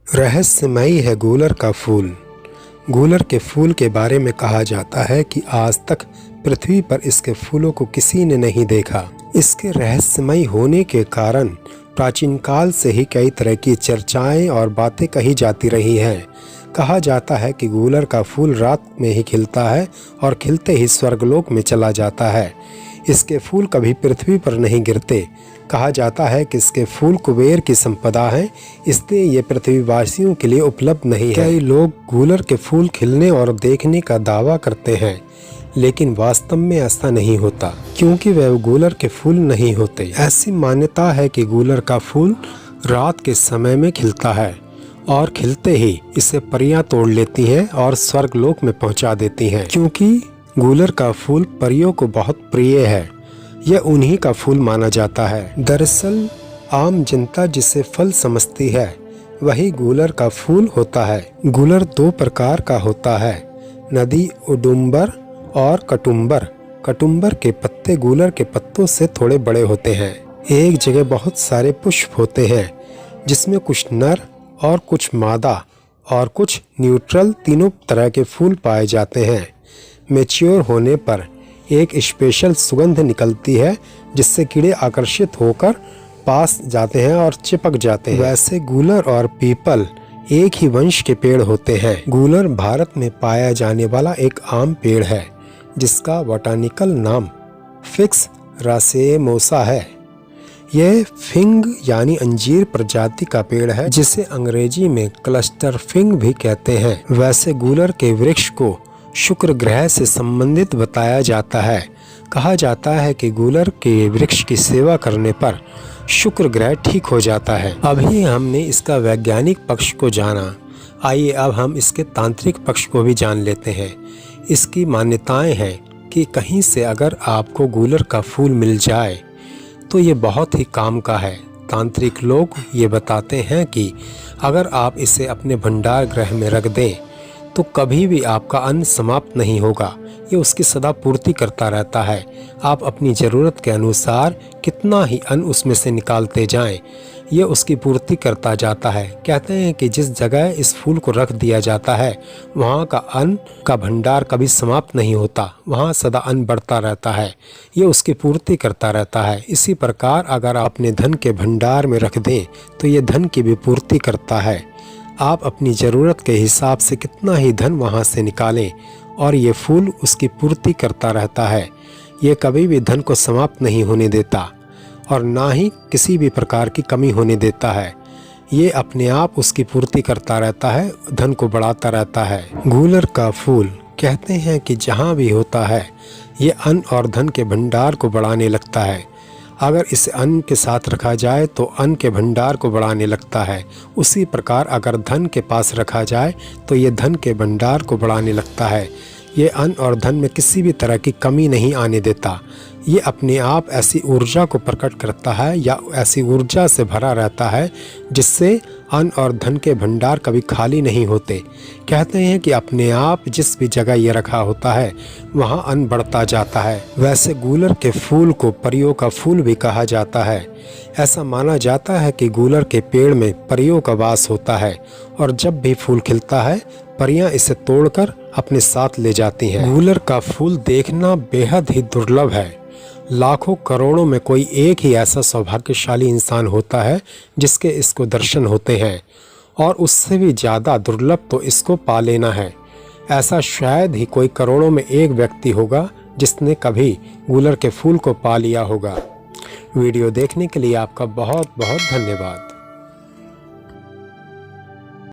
रहस्यमयी है गूलर का फूल। गूलर के फूल के बारे में कहा जाता है कि आज तक पृथ्वी पर इसके फूलों को किसी ने नहीं देखा। इसके रहस्यमयी होने के कारण प्राचीन काल से ही कई तरह की चर्चाएं और बातें कही जाती रही हैं। कहा जाता है कि गूलर का फूल रात में ही खिलता है और खिलते ही स्वर्गलोक में चला जाता है। इसके फूल कभी पृथ्वी पर नहीं गिरते। कहा जाता है कि इसके फूल कुबेर की संपदा है, इसलिए ये पृथ्वीवासियों के लिए उपलब्ध नहीं है। कई लोग गूलर के फूल खिलने और देखने का दावा करते हैं, लेकिन वास्तव में ऐसा नहीं होता, क्योंकि वह गूलर के फूल नहीं होते। ऐसी मान्यता है कि गूलर का फूल रात के समय में खिलता है और खिलते ही इसे परियां तोड़ लेती हैं और स्वर्गलोक में पहुंचा देती हैं। क्योंकि गूलर का फूल परियों को बहुत प्रिय है, यह उन्हीं का फूल माना जाता है। दरअसल आम जनता जिसे फल समझती है वही गूलर का फूल होता है। गूलर दो प्रकार का होता है, नदी उडुम्बर और कटुम्बर। कटुम्बर के पत्ते गूलर के पत्तों से थोड़े बड़े होते हैं। एक जगह बहुत सारे पुष्प होते हैं, जिसमें कुछ नर और कुछ मादा और कुछ न्यूट्रल तीनों तरह के फूल पाए जाते हैं। मैच्योर होने पर एक स्पेशल सुगंध निकलती है, जिससे कीड़े आकर्षित होकर पास जाते हैं और चिपक जाते हैं। वैसे गूलर और पीपल एक ही वंश के पेड़ होते हैं। गूलर भारत में पाया जाने वाला एक आम पेड़ है, जिसका बॉटनिकल नाम फिक्स रासेमोसा है। यह फिंग यानी अंजीर प्रजाति का पेड़ है, जिसे अंग्रेजी में क्लस्टर फिंग भी कहते हैं। वैसे गूलर के वृक्ष को शुक्र ग्रह से संबंधित बताया जाता है। कहा जाता है कि गूलर के वृक्ष की सेवा करने पर शुक्र ग्रह ठीक हो जाता है। अभी हमने इसका वैज्ञानिक पक्ष को जाना, आइए अब हम इसके तांत्रिक पक्ष को भी जान लेते हैं। इसकी मान्यताएं हैं कि कहीं से अगर आपको गूलर का फूल मिल जाए तो ये बहुत ही काम का है। तांत्रिक लोग ये बताते हैं कि अगर आप इसे अपने भंडार गृह में रख दें तो कभी भी आपका अन्न समाप्त नहीं होगा। ये उसकी सदा पूर्ति करता रहता है। आप अपनी ज़रूरत के अनुसार कितना ही अन्न उसमें से निकालते जाएं, ये उसकी पूर्ति करता जाता है। कहते हैं कि जिस जगह इस फूल को रख दिया जाता है वहाँ का अन्न का भंडार कभी समाप्त नहीं होता, वहाँ सदा अन्न बढ़ता रहता है। ये उसकी पूर्ति करता रहता है। इसी प्रकार अगर आप अपने धन के भंडार में रख दें तो ये धन की भी पूर्ति करता है। आप अपनी ज़रूरत के हिसाब से कितना ही धन वहाँ से निकालें और ये फूल उसकी पूर्ति करता रहता है। ये कभी भी धन को समाप्त नहीं होने देता और ना ही किसी भी प्रकार की कमी होने देता है। ये अपने आप उसकी पूर्ति करता रहता है, धन को बढ़ाता रहता है। गूलर का फूल कहते हैं कि जहाँ भी होता है ये अन्न और धन के भंडार को बढ़ाने लगता है। अगर इसे अन्न के साथ रखा जाए तो अन्न के भंडार को बढ़ाने लगता है। उसी प्रकार अगर धन के पास रखा जाए तो ये धन के भंडार को बढ़ाने लगता है। ये अन्न और धन में किसी भी तरह की कमी नहीं आने देता। ये अपने आप ऐसी ऊर्जा को प्रकट करता है या ऐसी ऊर्जा से भरा रहता है जिससे अन्न और धन के भंडार कभी खाली नहीं होते। कहते हैं कि अपने आप जिस भी जगह ये रखा होता है वहाँ अन्न बढ़ता जाता है। वैसे गूलर के फूल को परियों का फूल भी कहा जाता है। ऐसा माना जाता है कि गूलर के पेड़ में परियों का वास होता है और जब भी फूल खिलता है परियां इसे तोड़कर अपने साथ ले जाती हैं। गूलर का फूल देखना बेहद ही दुर्लभ है। लाखों करोड़ों में कोई एक ही ऐसा सौभाग्यशाली इंसान होता है जिसके इसको दर्शन होते हैं, और उससे भी ज़्यादा दुर्लभ तो इसको पा लेना है। ऐसा शायद ही कोई करोड़ों में एक व्यक्ति होगा जिसने कभी गूलर के फूल को पा लिया होगा। वीडियो देखने के लिए आपका बहुत बहुत धन्यवाद।